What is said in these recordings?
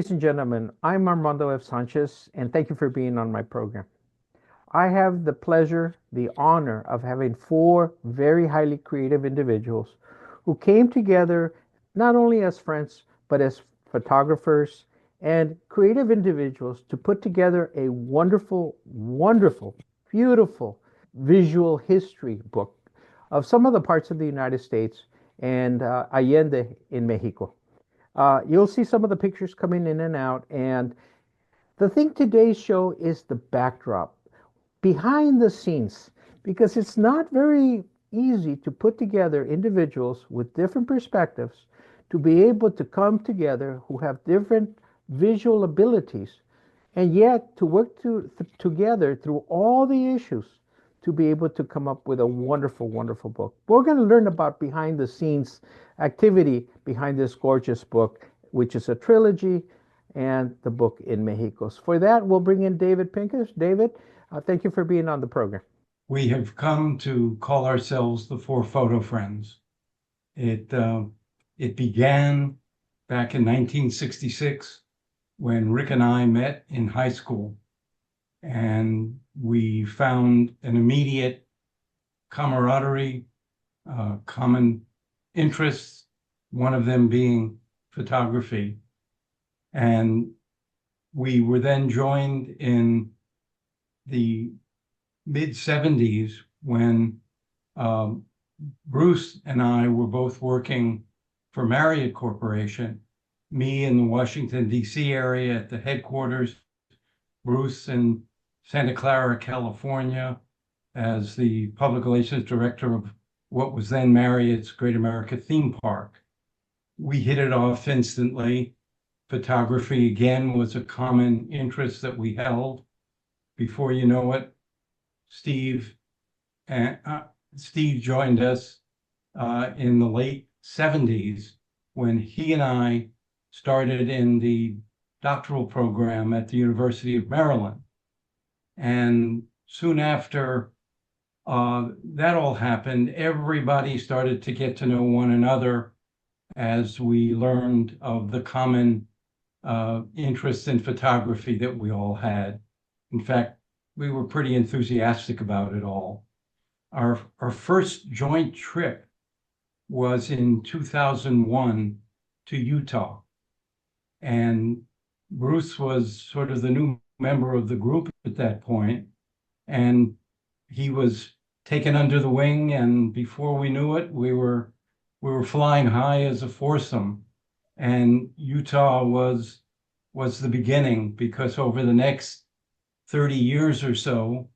Ladies and gentlemen, I'm Armando F. Sanchez, and thank you for being on my program. I have the pleasure, the honor of having four very highly creative individuals who came together not only as friends, but as photographers and creative individuals to put together a wonderful, wonderful, beautiful visual history book of some of the parts of the United States and Allende in Mexico. You'll see some of the pictures coming in and out. And the thing today's show is the backdrop, behind the scenes, because it's not very easy to put together individuals with different perspectives to be able to come together who have different visual abilities and yet to work together through all the issues to be able to come up with a wonderful, wonderful book. We're going to learn about behind the scenes activity behind this gorgeous book, which is a trilogy and the book in Mexico. For that, we'll bring in David Pincus. David, thank you for being on the program. We have come to call ourselves the Four Photo Friends. It began back in 1966 when Rick and I met in high school, and we found an immediate camaraderie, common interests, one of them being photography. And we were then joined in the mid-70s when Bruce and I were both working for Marriott Corporation, me in the Washington, D.C. area at the headquarters, Bruce in Santa Clara, California, as the public relations director of what was then Marriott's Great America Theme Park. We hit it off instantly. Photography, again, was a common interest that we held. Before you know it, Steve joined us in the late 70s when he and I started in the doctoral program at the University of Maryland. And soon after that all happened, everybody started to get to know one another as we learned of the common interest in photography that we all had. In fact, we were pretty enthusiastic about it all. Our first joint trip was in 2001 to Utah. And Bruce was sort of the new member of the group at that point, and he was taken under the wing, and before we knew it, we were flying high as a foursome. And Utah was the beginning, because over the next 30 years or so,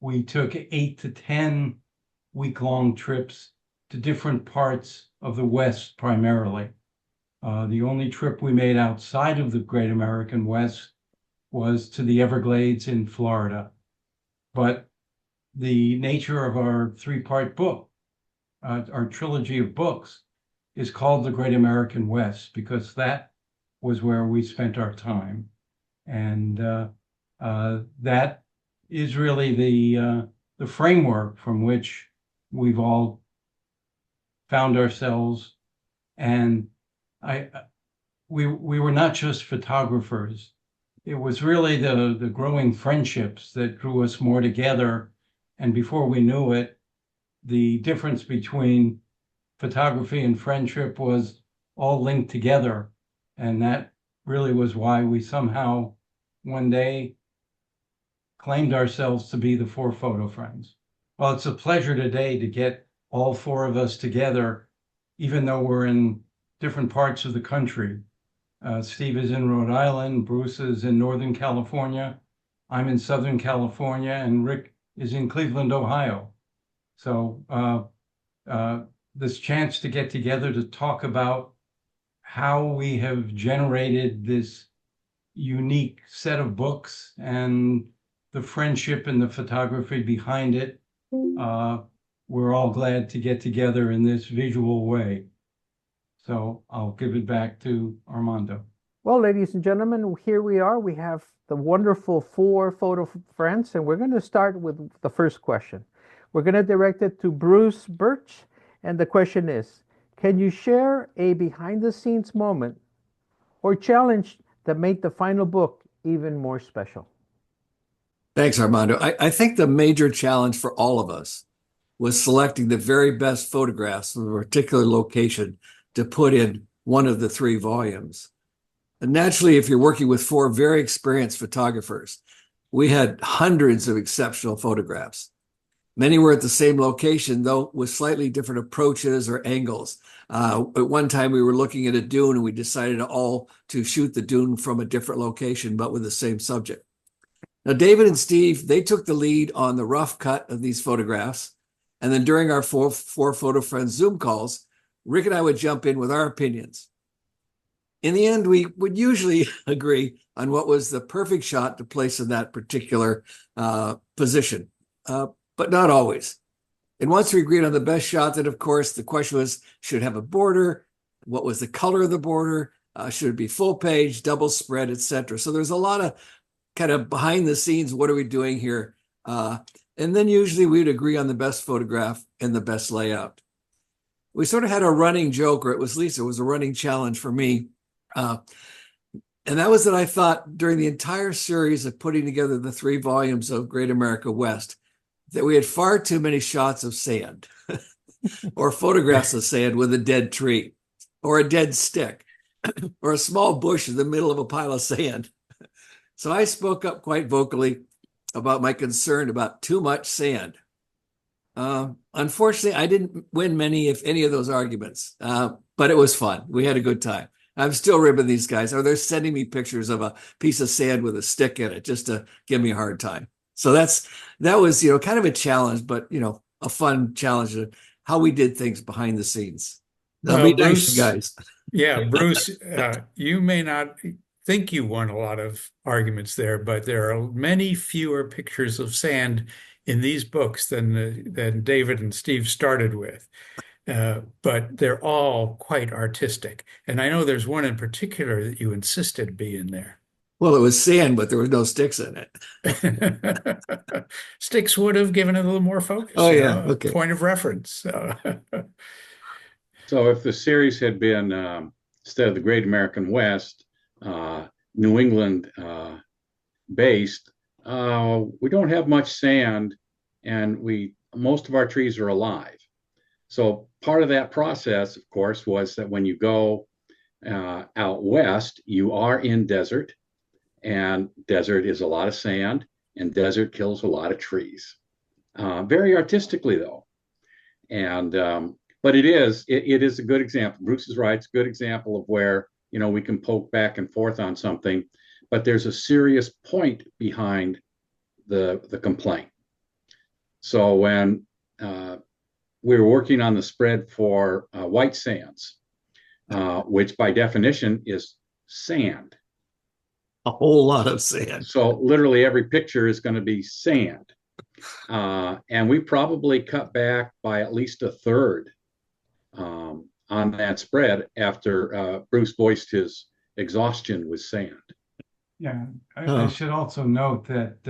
we took 8 to 10 week-long trips to different parts of the West primarily. The only trip we made outside of the Great American West was to the Everglades in Florida. But the nature of our three-part book, our trilogy of books, is called The Great American West because that was where we spent our time. And that is really the framework from which we've all found ourselves. And we were not just photographers. It was really the growing friendships that drew us more together. And before we knew it, the difference between photography and friendship was all linked together. And that really was why we somehow one day claimed ourselves to be the Four Photo Friends. Well, it's a pleasure today to get all four of us together, even though we're in different parts of the country. Steve is in Rhode Island, Bruce is in Northern California, I'm in Southern California, and Rick is in Cleveland, Ohio. So this chance to get together to talk about how we have generated this unique set of books and the friendship and the photography behind it. We're all glad to get together in this visual way. So I'll give it back to Armando. Well, ladies and gentlemen, here we are. We have the wonderful four photo friends, and we're going to start with the first question. We're going to direct it to Bruce Birch, and the question is, can you share a behind-the-scenes moment or challenge that made the final book even more special? Thanks, Armando. I think the major challenge for all of us was selecting the very best photographs of a particular location to put in one of the three volumes. And naturally, if you're working with four very experienced photographers, we had hundreds of exceptional photographs. Many were at the same location, though with slightly different approaches or angles. At one time, we were looking at a dune and we decided all to shoot the dune from a different location, but with the same subject. Now, David and Steve, they took the lead on the rough cut of these photographs. And then during our four Photo Friends Zoom calls, Rick and I would jump in with our opinions. In the end, we would usually agree on what was the perfect shot to place in that particular position, but not always. And once we agreed on the best shot, then of course the question was, should it have a border? What was the color of the border? Should it be full page, double spread, etc.? So there's a lot of kind of behind the scenes, what are we doing here? And then usually we'd agree on the best photograph and the best layout. We sort of had a running joke, or at least it was a running challenge for me. And that was that I thought during the entire series of putting together the three volumes of Great America West, that we had far too many shots of sand or photographs of sand with a dead tree or a dead stick or a small bush in the middle of a pile of sand. So I spoke up quite vocally about my concern about too much sand. Unfortunately, I didn't win many, if any, of those arguments, but it was fun. We had a good time. I'm still ribbing these guys, or they're sending me pictures of a piece of sand with a stick in it just to give me a hard time. So that was, kind of a challenge, but, a fun challenge of how we did things behind the scenes. Well, Be nice, Bruce, guys. yeah, Bruce, you may not think you won a lot of arguments there, but there are many fewer pictures of sand in these books than David and Steve started with. But they're all quite artistic. And I know there's one in particular that you insisted be in there. Well, it was sand, but there was no sticks in it. Sticks would have given it a little more focus, Oh, yeah. Okay. Point of reference. So if the series had been, instead of the Great American West, New England based, we don't have much sand, and most of our trees are alive. So part of that process, of course, was that when you go out west, you are in desert, and desert is a lot of sand, and desert kills a lot of trees. Very artistically, though. And but it is a good example. Bruce is right. It's a good example of where, we can poke back and forth on something, but there's a serious point behind the complaint. So when we were working on the spread for white sands, which by definition is sand. A whole lot of sand. So literally every picture is going to be sand. And we probably cut back by at least a third on that spread after Bruce voiced his exhaustion with sand. Yeah, I should also note that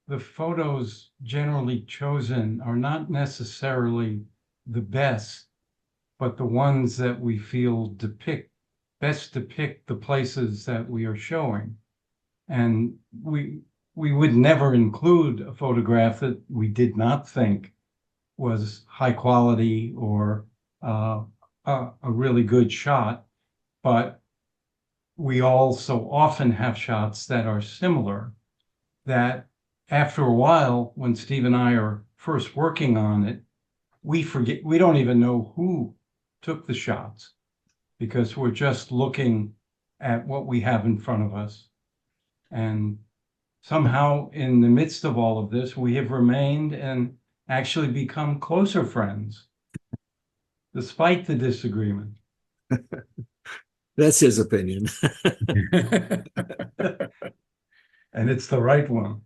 the photos generally chosen are not necessarily the best, but the ones that we feel best depict the places that we are showing. And we would never include a photograph that we did not think was high quality or a really good shot, but we also often have shots that are similar, that after a while, when Steve and I are first working on it, we don't even know who took the shots, because we're just looking at what we have in front of us. And somehow in the midst of all of this, we have remained and actually become closer friends, despite the disagreement. That's his opinion. And it's the right one.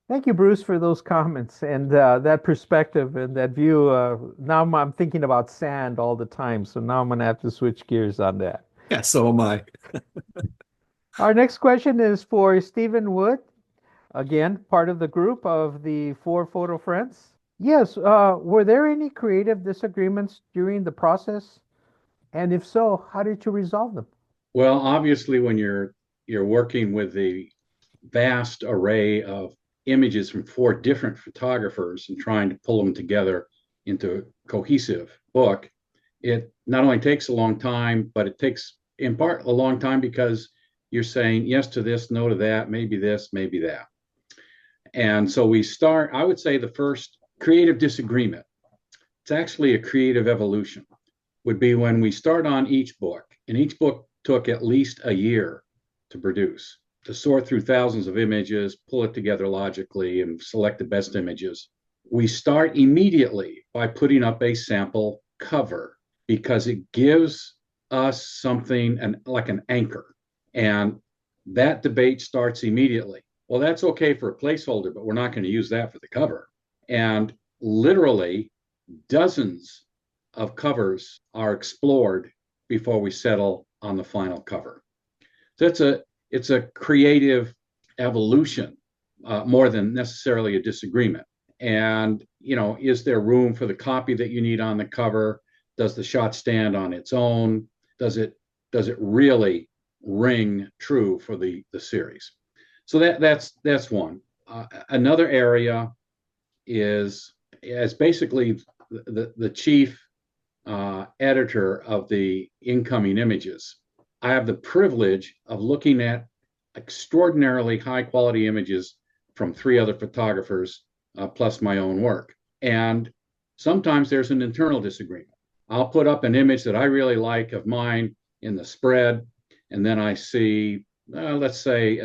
Thank you, Bruce, for those comments and that perspective and that view. Now I'm thinking about sand all the time, so now I'm going to have to switch gears on that. Yeah, so am I. Our next question is for Stephen Wood, again, part of the group of the Four Photo Friends. Yes, were there any creative disagreements during the process? And if so, how did you resolve them? Well, obviously, when you're working with the vast array of images from 4 different photographers and trying to pull them together into a cohesive book, it not only takes a long time, but it takes in part a long time because you're saying yes to this, no to that, maybe this, maybe that. And so we start, I would say the first creative disagreement, it's actually a creative evolution, would be when we start on each book, and each book took at least a year to produce, to sort through thousands of images, pull it together logically, and select the best images. We start immediately by putting up a sample cover because it gives us something like an anchor. And that debate starts immediately. Well, that's okay for a placeholder, but we're not going to use that for the cover. And literally dozens of covers are explored before we settle on the final cover. So it's a creative evolution more than necessarily a disagreement. And is there room for the copy that you need on the cover? Does the shot stand on its own? Does it really ring true for the series? So that's one. Another area is as basically the chief editor of the incoming images. I have the privilege of looking at extraordinarily high quality images from 3 other photographers, plus my own work. And sometimes there's an internal disagreement. I'll put up an image that I really like of mine in the spread, and then I see, let's say,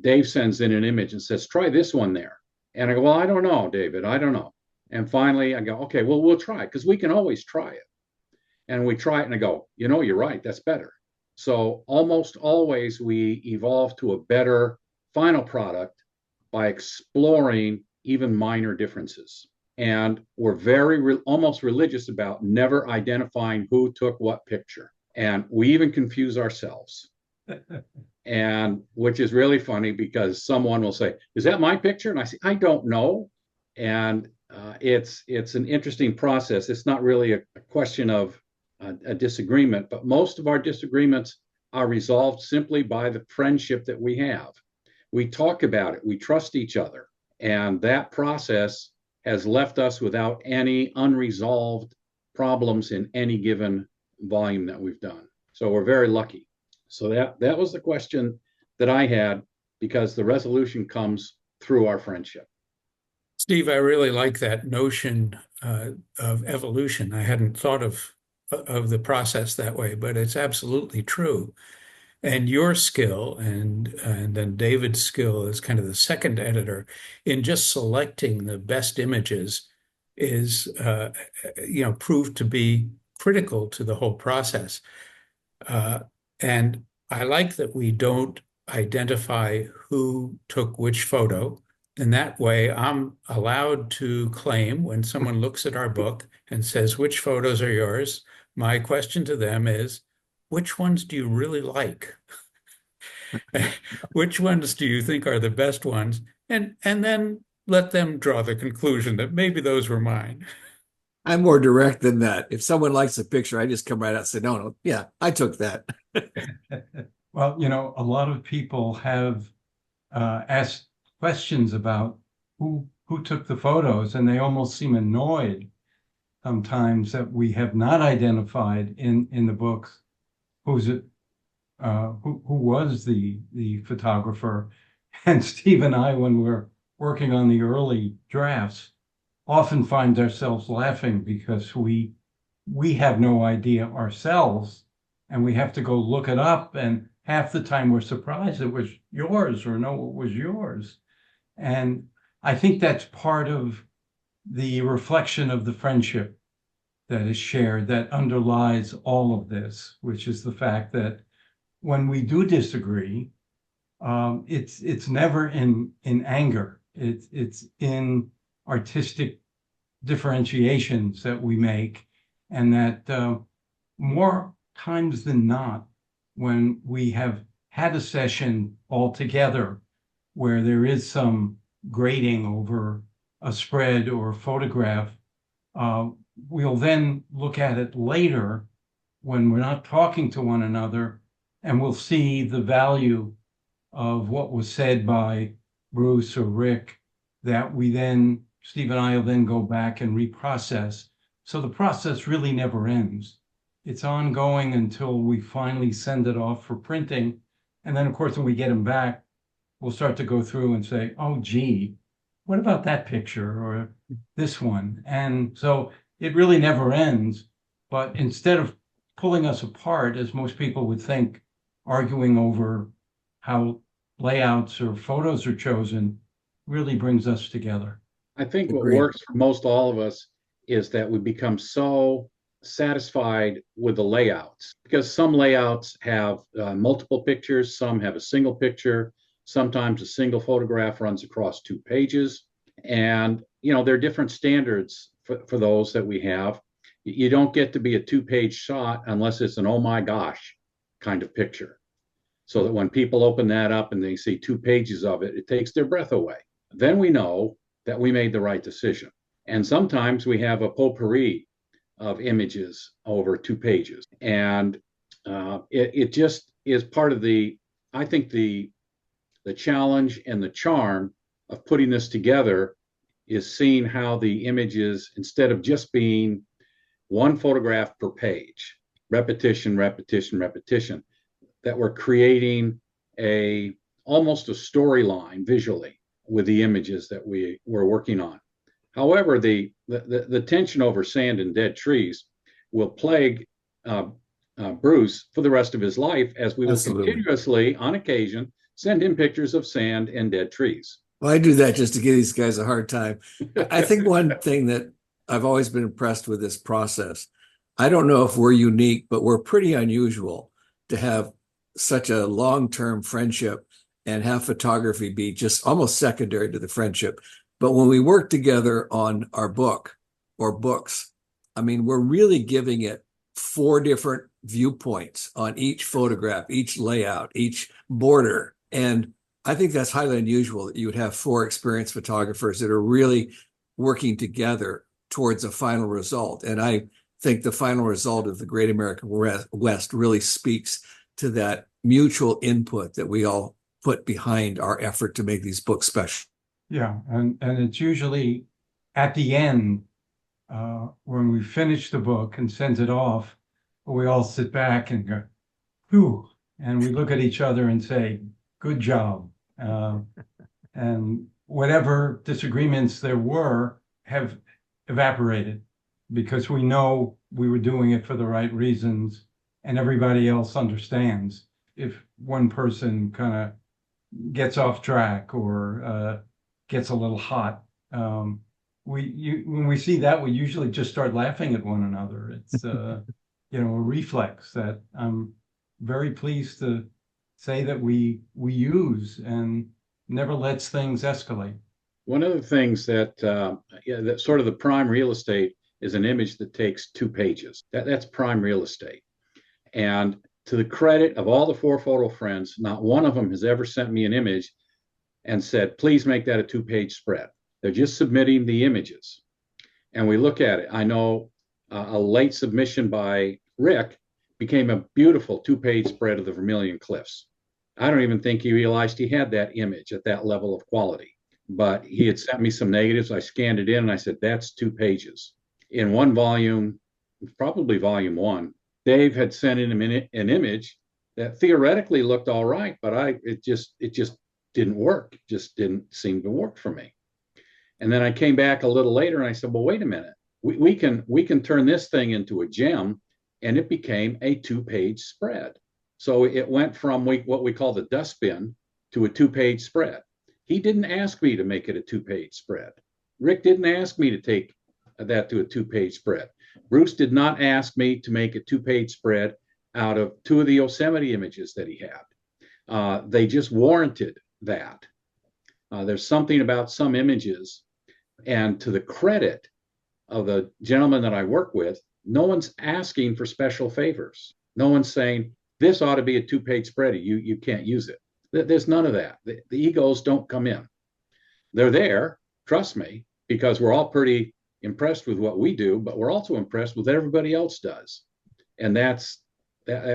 Dave sends in an image and says, try this one there. And I go, well, I don't know, David, I don't know. And finally I go, okay, well, we'll try it because we can always try it. And we try it and I go, you're right, that's better. So almost always we evolve to a better final product by exploring even minor differences. And we're very almost religious about never identifying who took what picture. And we even confuse ourselves. And which is really funny because someone will say, is that my picture? And I say, I don't know. And it's an interesting process. It's not really a question of a disagreement, but most of our disagreements are resolved simply by the friendship that we have. We talk about it, we trust each other, and that process has left us without any unresolved problems in any given volume that we've done. So we're very lucky. So that was the question that I had, because the resolution comes through our friendship. Steve, I really like that notion of evolution. I hadn't thought of the process that way, but it's absolutely true. And your skill and then David's skill as kind of the second editor in just selecting the best images is proved to be critical to the whole process. And I like that we don't identify who took which photo. And that way, I'm allowed to claim when someone looks at our book and says, which photos are yours? My question to them is, which ones do you really like? Which ones do you think are the best ones? And then let them draw the conclusion that maybe those were mine. I'm more direct than that. If someone likes a picture, I just come right out and say, no, yeah, I took that. Well, a lot of people have asked questions about who took the photos, and they almost seem annoyed sometimes that we have not identified in the books who was the photographer. And Steve and I, when we're working on the early drafts, often find ourselves laughing because we have no idea ourselves, and we have to go look it up, and half the time we're surprised it was yours, or no, it was yours. And I think that's part of the reflection of the friendship that is shared, that underlies all of this, which is the fact that when we do disagree, it's never in anger. It's in artistic differentiations that we make, and that more times than not, when we have had a session all together where there is some grading over a spread or a photograph, we'll then look at it later when we're not talking to one another, and we'll see the value of what was said by Bruce or Rick, that we then, Steve and I will then go back and reprocess. So the process really never ends. It's ongoing until we finally send it off for printing. And then, of course, when we get them back, we'll start to go through and say, oh, gee, what about that picture or this one? And so it really never ends. But instead of pulling us apart, as most people would think, arguing over how layouts or photos are chosen, really brings us together. I think what Agreed. works for most all of us is that we become so satisfied with the layouts, because some layouts have multiple pictures, some have a single picture, sometimes a single photograph runs across 2 pages. And, there are different standards for those that we have. You don't get to be a 2-page shot unless it's an oh my gosh kind of picture. So that when people open that up and they see 2 pages of it, it takes their breath away. Then we know that we made the right decision. And sometimes we have a potpourri of images over 2 pages. And it just is part of I think the challenge and the charm of putting this together is seeing how the images, instead of just being one photograph per page, repetition, repetition, repetition, that we're creating almost a storyline visually with the images that we're working on. However, the tension over sand and dead trees will plague Bruce for the rest of his life, as we will Absolutely. continuously, on occasion, send him pictures of sand and dead trees. Well, I do that just to give these guys a hard time. I think one thing that I've always been impressed with this process, I don't know if we're unique, but we're pretty unusual to have such a long-term friendship and have photography be just almost secondary to the friendship. But when we work together on our book or books, I mean, we're really giving it 4 different viewpoints on each photograph, each layout, each border. And I think that's highly unusual that you would have 4 experienced photographers that are really working together towards a final result. And I think the final result of the Great American West really speaks to that mutual input that we all put behind our effort to make these books special. Yeah, and it's usually at the end, when we finish the book and send it off, we all sit back and go, whew, and we look at each other and say, good job. And whatever disagreements there were have evaporated, because we know we were doing it for the right reasons and everybody else understands. If one person kind of gets off track or gets a little hot, when we see that, we usually just start laughing at one another. It's a reflex that I'm very pleased to say that we use and never lets things escalate. One of the things that sort of the prime real estate is an image that takes 2 pages. That's prime real estate. And to the credit of all the 4 photo friends, not one of them has ever sent me an image and said, please make that a 2-page spread. They're just submitting the images. And we look at it. I know a late submission by Rick became a beautiful 2-page spread of the Vermilion Cliffs. I don't even think he realized he had that image at that level of quality. But he had sent me some negatives. I scanned it in and I said, that's 2 pages. In one volume, probably volume 1, Dave had sent in an image that theoretically looked all right, but it just didn't work. It just didn't seem to work for me. And then I came back a little later and I said, well, wait a minute. We can turn this thing into a gem. And it became a 2-page spread. So it went from what we call the dustbin to a 2-page spread. He didn't ask me to make it a 2-page spread. Rick didn't ask me to take that to a 2-page spread. Bruce did not ask me to make a 2-page spread out of 2 of the Yosemite images that he had. They just warranted that. There's something about some images, and to the credit of the gentleman that I work with, no one's asking for special favors. No one's saying, this ought to be a 2-page spread. You can't use it. There's none of that. The egos don't come in. They're there, trust me, because we're all pretty impressed with what we do, but we're also impressed with what everybody else does. and that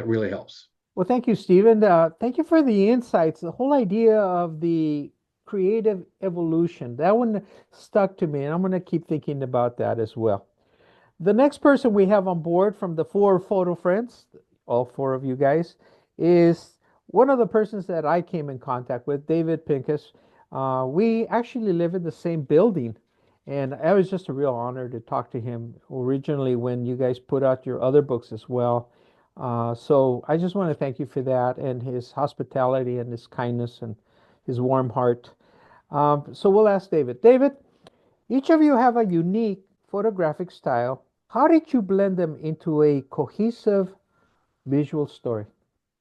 really helps. Well, thank you, Stephen. Thank you for the insights. The whole idea of the creative evolution, that one stuck to me, and I'm going to keep thinking about that as well. The next person we have on board from the four photo friends, all four of you guys, is one of the persons that I came in contact with, David Pincus. We actually live in the same building, and it was just a real honor to talk to him originally when you guys put out your other books as well. So I just want to thank you for that and his hospitality and his kindness and his warm heart. So we'll ask David. David, each of you have a unique photographic style. How did you blend them into a cohesive visual story?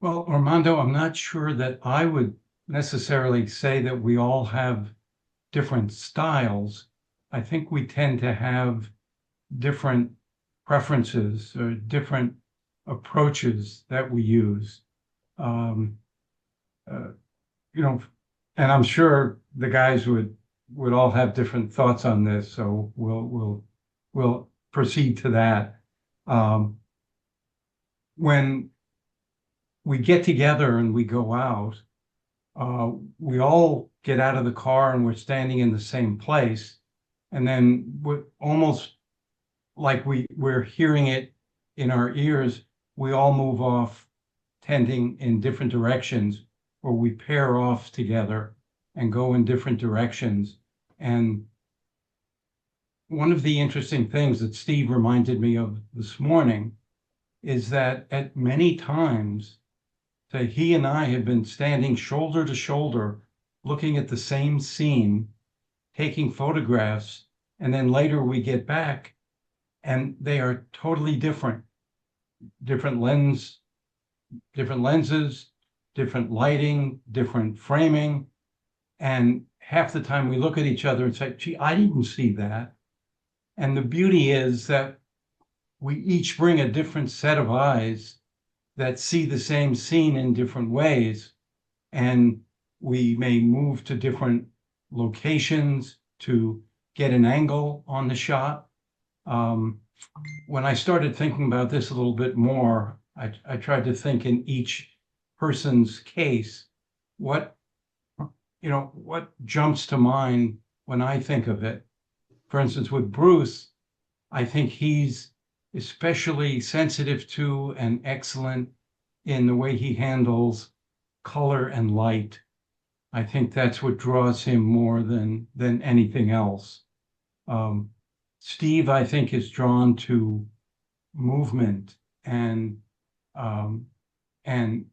Well, Armando, I'm not sure that I would necessarily say that we all have different styles. I think we tend to have different preferences or different approaches that we use. Um, uh, you know, and I'm sure the guys would all have different thoughts on this, so we'll proceed to that. When we get together and we go out, we all get out of the car and we're standing in the same place, and then we're almost like we're hearing it in our ears, we all move off tending in different directions, or we pair off together and go in different directions. And one of the interesting things that Steve reminded me of this morning is that at many times, that he and I have been standing shoulder to shoulder, looking at the same scene, taking photographs, and then later we get back and they are totally different. Different lenses, different lighting, different framing. And half the time we look at each other and say, gee, I didn't see that. And the beauty is that we each bring a different set of eyes that see the same scene in different ways. And we may move to different locations to get an angle on the shot. When I started thinking about this a little bit more, I tried to think in each person's case, what jumps to mind when I think of it. For instance, with Bruce, I think he's especially sensitive to and excellent in the way he handles color and light. I think that's what draws him more than anything else. Steve, I think, is drawn to movement and and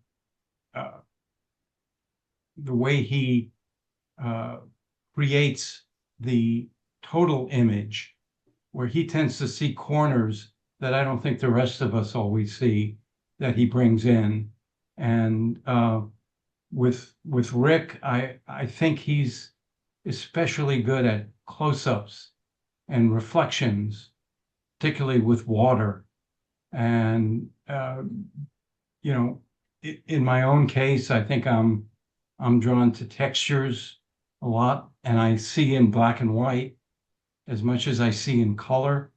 the way he creates the total image, where he tends to see corners that I don't think the rest of us always see, that he brings in. And with Rick, I think he's especially good at close-ups and reflections, particularly with water. And in my own case, I think I'm drawn to textures a lot, and I see in black and white as much as I see in color,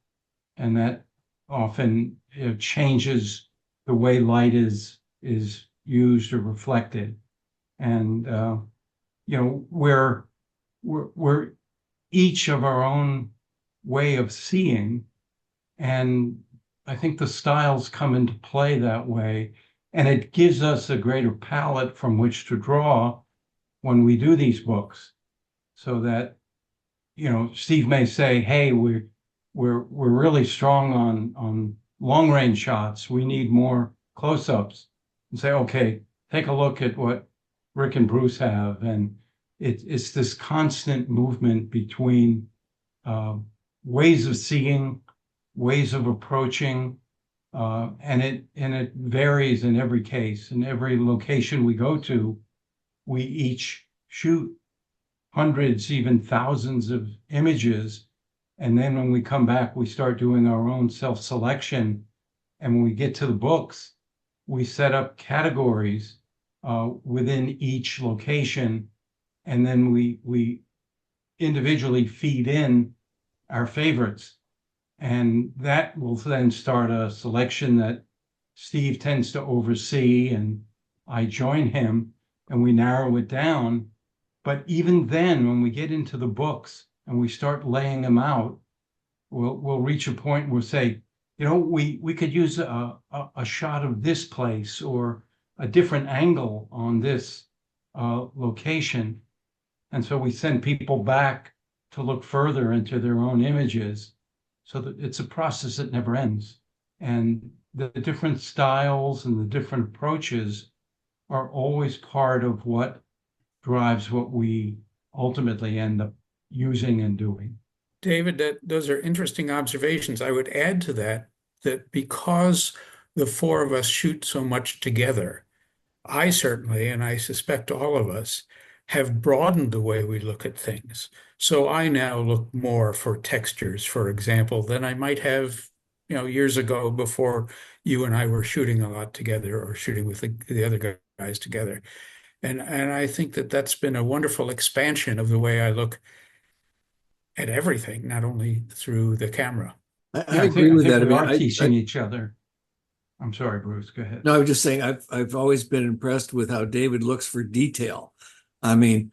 and that often changes the way light is used or reflected. And we're each of our own way of seeing, and I think the styles come into play that way, and it gives us a greater palette from which to draw when we do these books, so that Steve may say, hey, we're really strong on long range shots, we need more close-ups, and say, okay, take a look at what Rick and Bruce have. And it's this constant movement between ways of seeing, ways of approaching, and it varies in every case. In every location we go to, we each shoot hundreds, even thousands of images. And then when we come back, we start doing our own self-selection. And when we get to the books, we set up categories within each location. And then we individually feed in our favorites. And that will then start a selection that Steve tends to oversee, and I join him, and we narrow it down. But even then, when we get into the books and we start laying them out, we'll reach a point where we'll say, we could use a shot of this place or a different angle on this location. And so we send people back to look further into their own images, so that it's a process that never ends. And the different styles and the different approaches are always part of what drives what we ultimately end up using and doing. David, those are interesting observations. I would add to that because the four of us shoot so much together, I certainly, and I suspect all of us, have broadened the way we look at things. So I now look more for textures, for example, than I might have, years ago before you and I were shooting a lot together or shooting with the other guys together. And I think that's been a wonderful expansion of the way I look at everything, not only through the camera. I agree I with think that. I we mean, are teaching each other. I'm sorry, Bruce, go ahead. No, I was just saying I've always been impressed with how David looks for detail. I mean,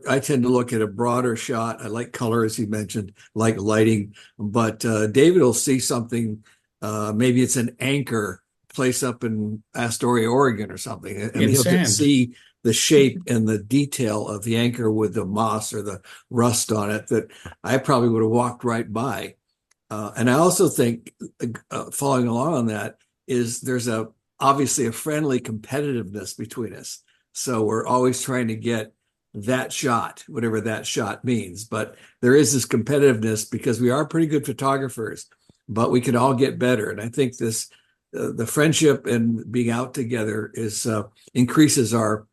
I tend to look at a broader shot. I like color, as you mentioned, like lighting, but David will see something. Maybe it's an anchor place up in Astoria, Oregon, or something, and In he'll sand. just see the shape and the detail of the anchor with the moss or the rust on it that I probably would have walked right by. And I also think, following along on that, is there's obviously a friendly competitiveness between us. So we're always trying to get that shot, whatever that shot means. But there is this competitiveness because we are pretty good photographers, but we can all get better. And I think the friendship and being out together increases our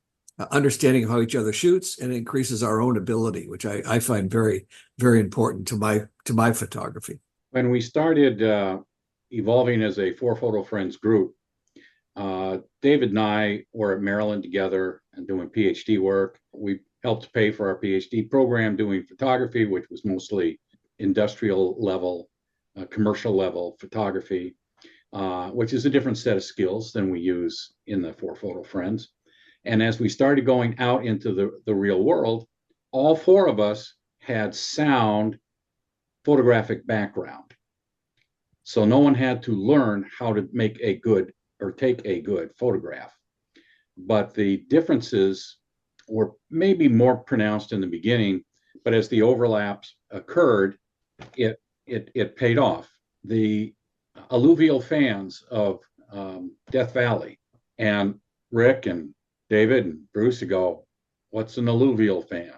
understanding of how each other shoots, and increases our own ability, which I find very, very important to my photography. When we started evolving as a Four Photo Friends group, David and I were at Maryland together and doing PhD work. We helped pay for our PhD program doing photography, which was mostly industrial level, commercial level photography, which is a different set of skills than we use in the Four Photo Friends. And as we started going out into the real world, all four of us had sound photographic background. So no one had to learn how to make a good or take a good photograph. But the differences were maybe more pronounced in the beginning, but as the overlaps occurred, it paid off. The alluvial fans of Death Valley, and Rick and David and Bruce would go, "What's an alluvial fan?"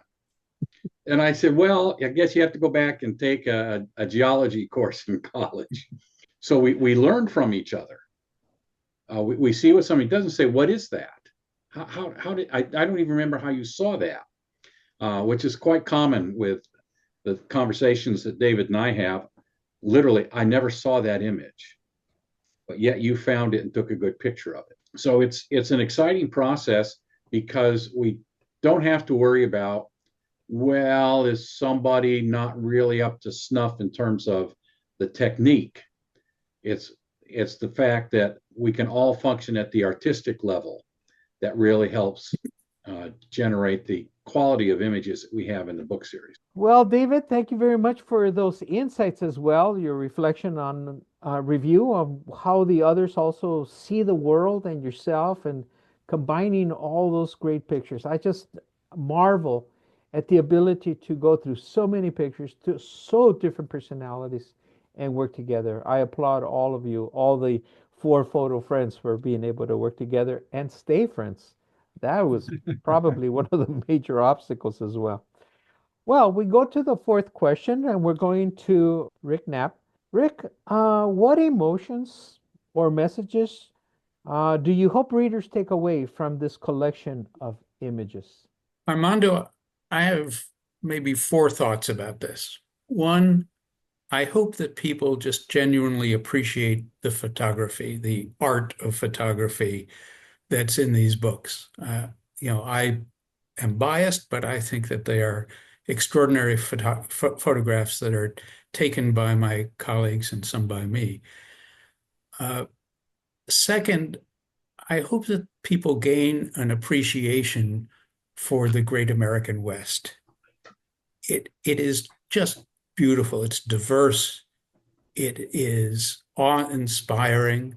And I said, "Well, I guess you have to go back and take a geology course in college." So we learned from each other. We see what somebody doesn't say, "What is that? How did I don't even remember how you saw that," which is quite common with the conversations that David and I have. Literally, I never saw that image, but yet you found it and took a good picture of it. So it's an exciting process because we don't have to worry about, well, is somebody not really up to snuff in terms of the technique? It's the fact that we can all function at the artistic level that really helps generate the quality of images that we have in the book series. Well, David, thank you very much for those insights as well, your reflection on review of how the others also see the world and yourself, and combining all those great pictures. I just marvel at the ability to go through so many pictures, to so different personalities, and work together. I applaud all of you, all the Four Photo Friends, for being able to work together and stay friends. That was probably one of the major obstacles as well. Well, we go to the fourth question, and we're going to Rick Knapp. Rick, what emotions or messages do you hope readers take away from this collection of images? Armando, I have maybe four thoughts about this. One, I hope that people just genuinely appreciate the photography, the art of photography that's in these books. I am biased, but I think that they are extraordinary photographs that are taken by my colleagues and some by me. Second, I hope that people gain an appreciation for the great American West. It is just beautiful. It's diverse. It is awe-inspiring.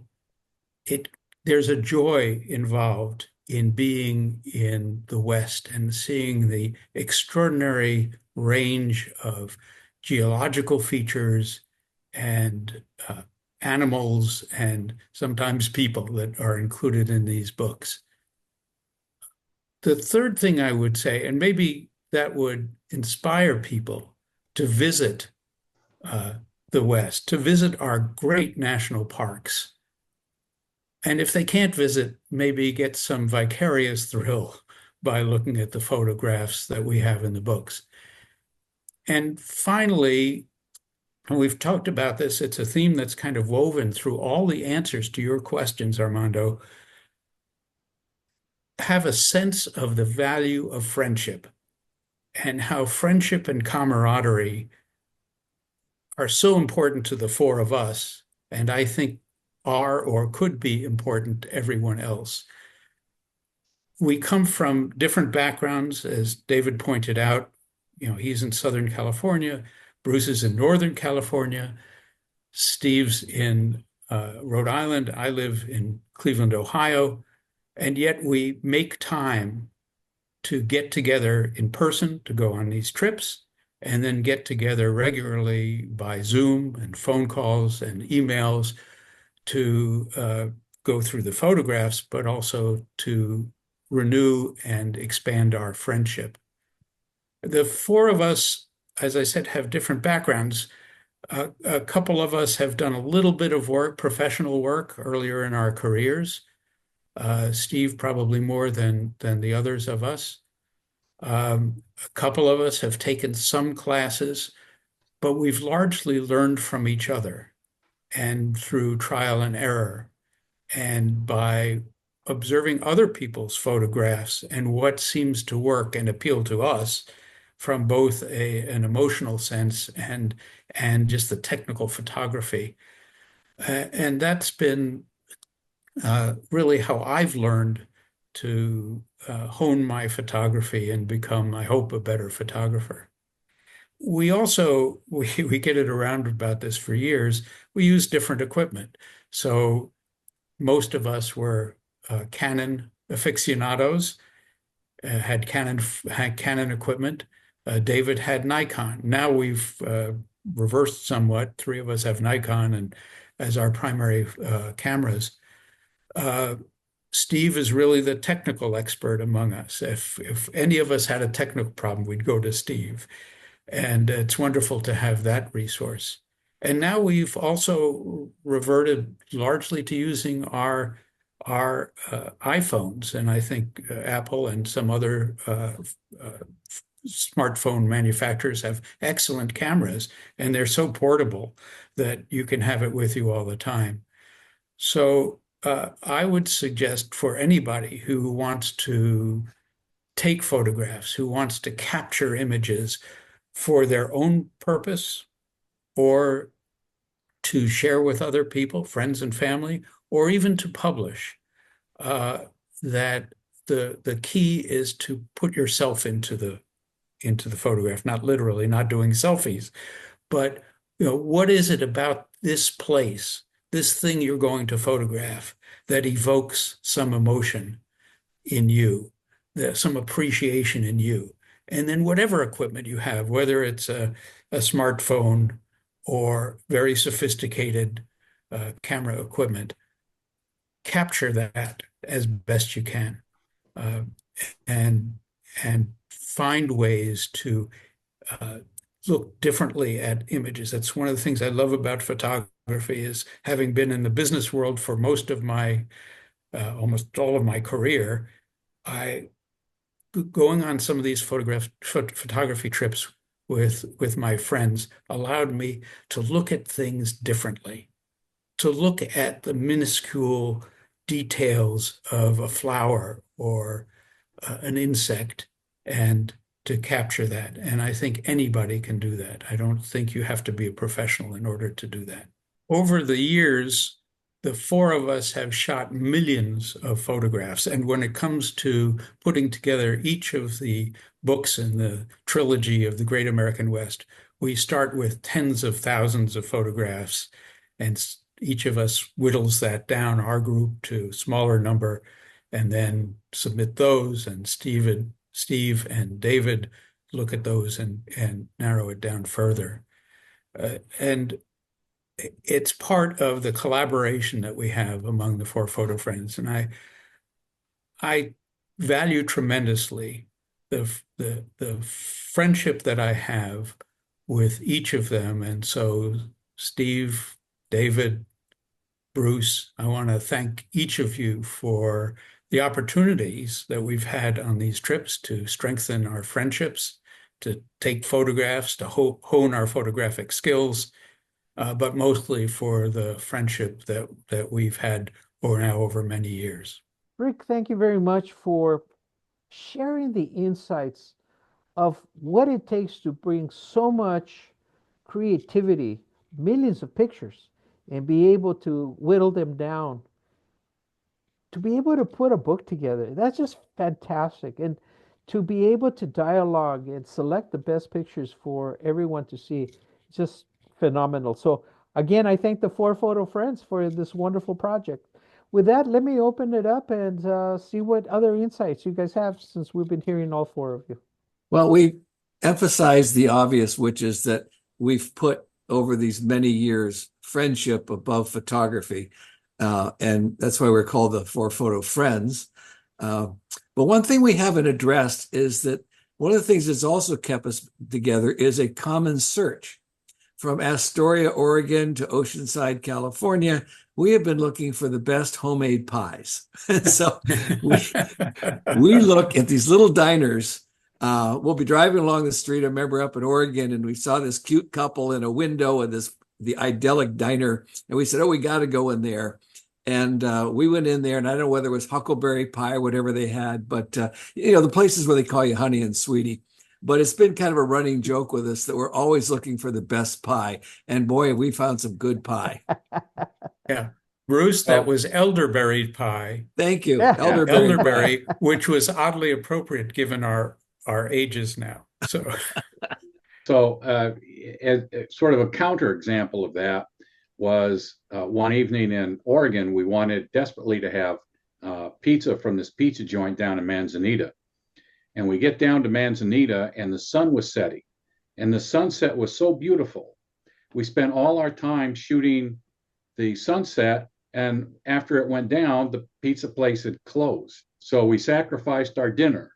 There's a joy involved in being in the West and seeing the extraordinary range of geological features and animals and sometimes people that are included in these books. The third thing I would say, and maybe that would inspire people to visit uh, the West, to visit our great national parks. And if they can't visit, maybe get some vicarious thrill by looking at the photographs that we have in the books. And finally, and we've talked about this, it's a theme that's kind of woven through all the answers to your questions, Armando. Have a sense of the value of friendship and how friendship and camaraderie are so important to the four of us, and I think are or could be important to everyone else. We come from different backgrounds, as David pointed out. You know, he's in Southern California, Bruce is in Northern California, Steve's in Rhode Island, I live in Cleveland, Ohio, and yet we make time to get together in person to go on these trips and then get together regularly by Zoom and phone calls and emails to go through the photographs, but also to renew and expand our friendship. The four of us, as I said, have different backgrounds. A couple of us have done a little bit of work, professional work, earlier in our careers. Steve probably more than the others of us. A couple of us have taken some classes, but we've largely learned from each other and through trial and error and by observing other people's photographs and what seems to work and appeal to us from both an emotional sense and just the technical photography. And that's been really how I've learned to hone my photography and become, I hope, a better photographer. We also, we get it around about this for years, we use different equipment. So most of us were Canon aficionados, had Canon equipment. David had Nikon. Now we've reversed somewhat. Three of us have Nikon and as our primary cameras. Steve is really the technical expert among us. If any of us had a technical problem, we'd go to Steve. And it's wonderful to have that resource. And now we've also reverted largely to using our iPhones. And I think Apple and some other smartphone manufacturers have excellent cameras, and they're so portable that you can have it with you all the time. So I would suggest for anybody who wants to take photographs, who wants to capture images for their own purpose or to share with other people, friends and family, or even to publish, that the key is to put yourself into the photograph, not literally, not doing selfies, but what is it about this place, this thing you're going to photograph that evokes some emotion in you, some appreciation in you. And then whatever equipment you have, whether it's a smartphone or very sophisticated camera equipment, capture that as best you can, and find ways to look differently at images. That's one of the things I love about photography, is having been in the business world for most of my, almost all of my career, going on some of these photography trips with my friends allowed me to look at things differently, to look at the minuscule details of a flower or an insect and to capture that. And I think anybody can do that. I don't think you have to be a professional in order to do that. Over the years, the four of us have shot millions of photographs. And when it comes to putting together each of the books in the trilogy of the Great American West, we start with tens of thousands of photographs, and each of us whittles that down, our group, to a smaller number, and then submit those. And Steve and David look at those and narrow it down further. And it's part of the collaboration that we have among the four photo friends. And I value tremendously the friendship that I have with each of them. And so Steve, David, Bruce, I want to thank each of you for the opportunities that we've had on these trips to strengthen our friendships, to take photographs, to hone our photographic skills, but mostly for the friendship that we've had over many years. Rick, thank you very much for sharing the insights of what it takes to bring so much creativity, millions of pictures, and be able to whittle them down, to be able to put a book together. That's just fantastic. And to be able to dialogue and select the best pictures for everyone to see, it's just phenomenal. So again, I thank the Four Photo Friends for this wonderful project. With that, let me open it up and see what other insights you guys have, since we've been hearing all four of you. Well, we emphasize the obvious, which is that we've put over these many years friendship above photography. And that's why we're called the Four Photo Friends. But one thing we haven't addressed is that one of the things that's also kept us together is a common search. From Astoria, Oregon to Oceanside, California, we have been looking for the best homemade pies. So we look at these little diners. We'll be driving along the street, I remember up in Oregon, and we saw this cute couple in a window in the idyllic diner. And we said, oh, we got to go in there. And we went in there, and I don't know whether it was huckleberry pie or whatever they had, but the places where they call you honey and sweetie. But it's been kind of a running joke with us that we're always looking for the best pie. And boy, we found some good pie. Yeah. Bruce, that was elderberry pie. Thank you. Yeah. Elderberry, which was oddly appropriate given our ages now. So as sort of a counterexample of that was one evening in Oregon, we wanted desperately to have pizza from this pizza joint down in Manzanita. And we get down to Manzanita, and the sun was setting. And the sunset was so beautiful. We spent all our time shooting the sunset, and after it went down, the pizza place had closed. So we sacrificed our dinner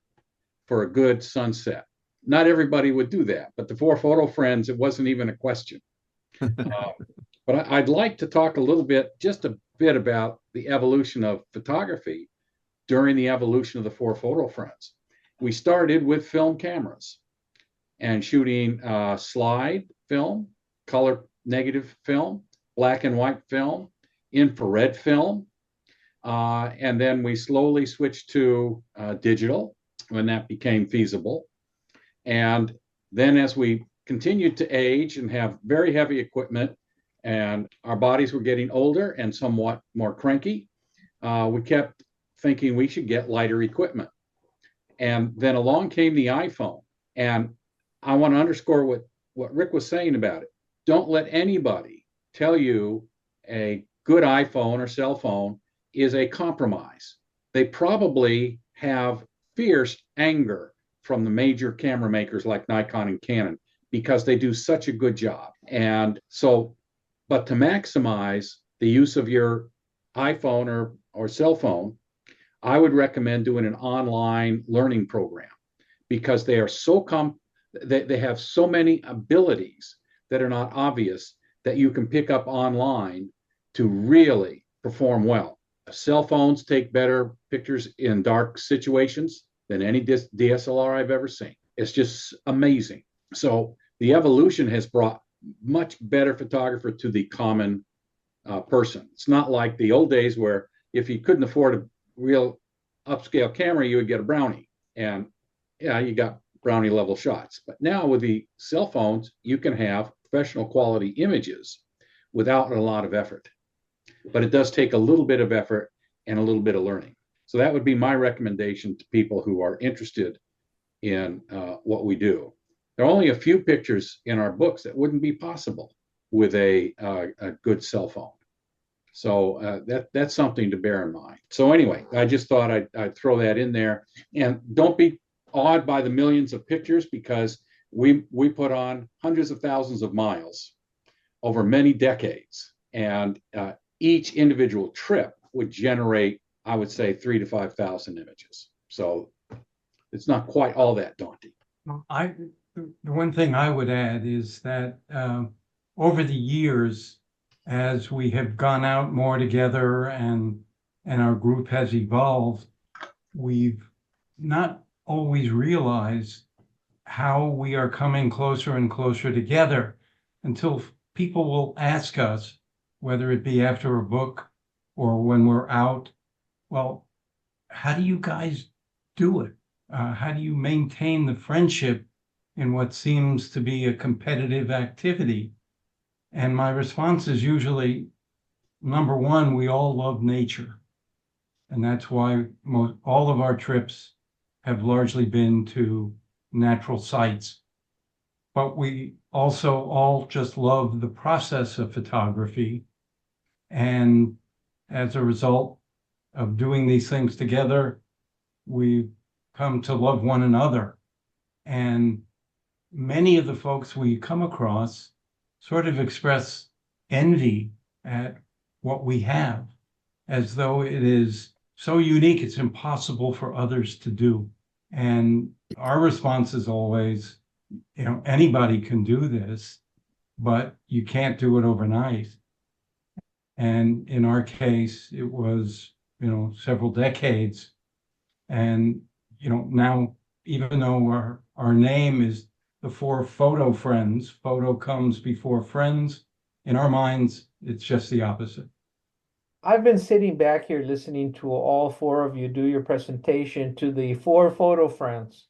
for a good sunset. Not everybody would do that, but the Four Photo Friends, it wasn't even a question. But I'd like to talk just a bit about the evolution of photography during the evolution of the Four Photo Friends. We started with film cameras and shooting slide film, color negative film, black and white film, infrared film. And then we slowly switched to digital when that became feasible. And then as we continued to age and have very heavy equipment, and our bodies were getting older and somewhat more cranky, we kept thinking we should get lighter equipment. And then along came the iPhone. And I want to underscore what Rick was saying about it. Don't let anybody tell you a good iPhone or cell phone is a compromise. They probably have fierce anger from the major camera makers like Nikon and Canon because they do such a good job. And so, but to maximize the use of your iPhone or cell phone, I would recommend doing an online learning program because they are they have so many abilities that are not obvious that you can pick up online to really perform well. Cell phones take better pictures in dark situations than any DSLR I've ever seen. It's just amazing. So the evolution has brought much better photographer to the common person. It's not like the old days where if you couldn't afford a real upscale camera, you would get a Brownie. And yeah, you got Brownie level shots. But now with the cell phones, you can have professional quality images without a lot of effort. but it does take a little bit of effort and a little bit of learning. So that would be my recommendation to people who are interested in what we do. There are only a few pictures in our books that wouldn't be possible with a good cell phone. So that's something to bear in mind. So anyway, I just thought I'd throw that in there. And don't be awed by the millions of pictures, because we put on hundreds of thousands of miles over many decades. And each individual trip would generate, I would say, 3,000 to 5,000 images. So it's not quite all that daunting. The one thing I would add is that over the years, as we have gone out more together and our group has evolved, we've not always realized how we are coming closer and closer together, until people will ask us, whether it be after a book or when we're out, well, how do you guys do it? How do you maintain the friendship in what seems to be a competitive activity? And my response is usually, number one, we all love nature. And that's why all of our trips have largely been to natural sites. But we also all just love the process of photography. And as a result of doing these things together, we've come to love one another. And many of the folks we come across sort of express envy at what we have, as though it is so unique it's impossible for others to do. And our response is always, anybody can do this, but you can't do it overnight. And in our case, it was, several decades. And, now, even though our name is the four photo friends, photo comes before friends, in our minds, it's just the opposite. I've been sitting back here listening to all four of you do your presentation to the four photo friends,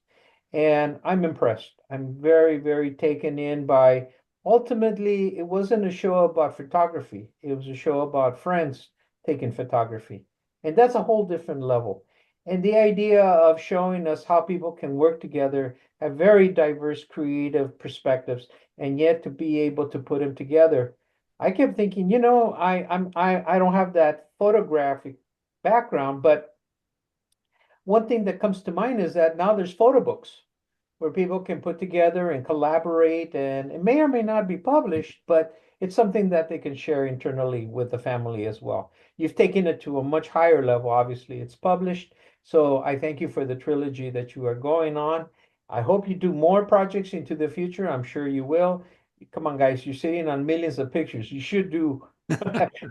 and I'm impressed. I'm very, very taken in by, ultimately, it wasn't a show about photography. It was a show about friends taking photography. And that's a whole different level. And the idea of showing us how people can work together, have very diverse creative perspectives, and yet to be able to put them together. I kept thinking, I don't have that photographic background, but one thing that comes to mind is that now there's photo books where people can put together and collaborate, and it may or may not be published, but it's something that they can share internally with the family as well. You've taken it to a much higher level. Obviously, it's published. So I thank you for the trilogy that you are going on. I hope you do more projects into the future. I'm sure you will. Come on, guys, you're sitting on millions of pictures. You should do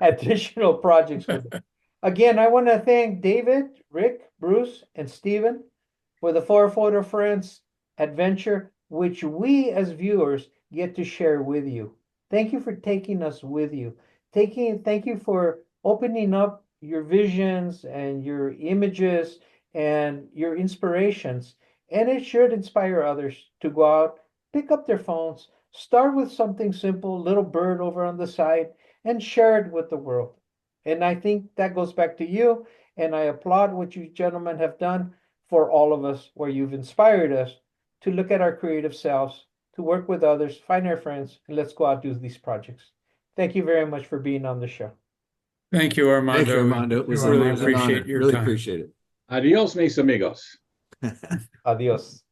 additional projects with it. Again, I want to thank David, Rick, Bruce, and Stephen for the Four Photo Friends adventure, which we as viewers get to share with you. Thank you for taking us with you. Thank you for opening up your visions and your images and your inspirations. And it should inspire others to go out, pick up their phones, start with something simple, little bird over on the side, and share it with the world. And I think that goes back to you. And I applaud what you gentlemen have done for all of us, where you've inspired us to look at our creative selves, to work with others, find our friends, and let's go out and do these projects. Thank you very much for being on the show. Thank you, Armando. Thank you, Armando. It was really an honor. appreciate your Really time. appreciate it. Adios, mis amigos. Adios.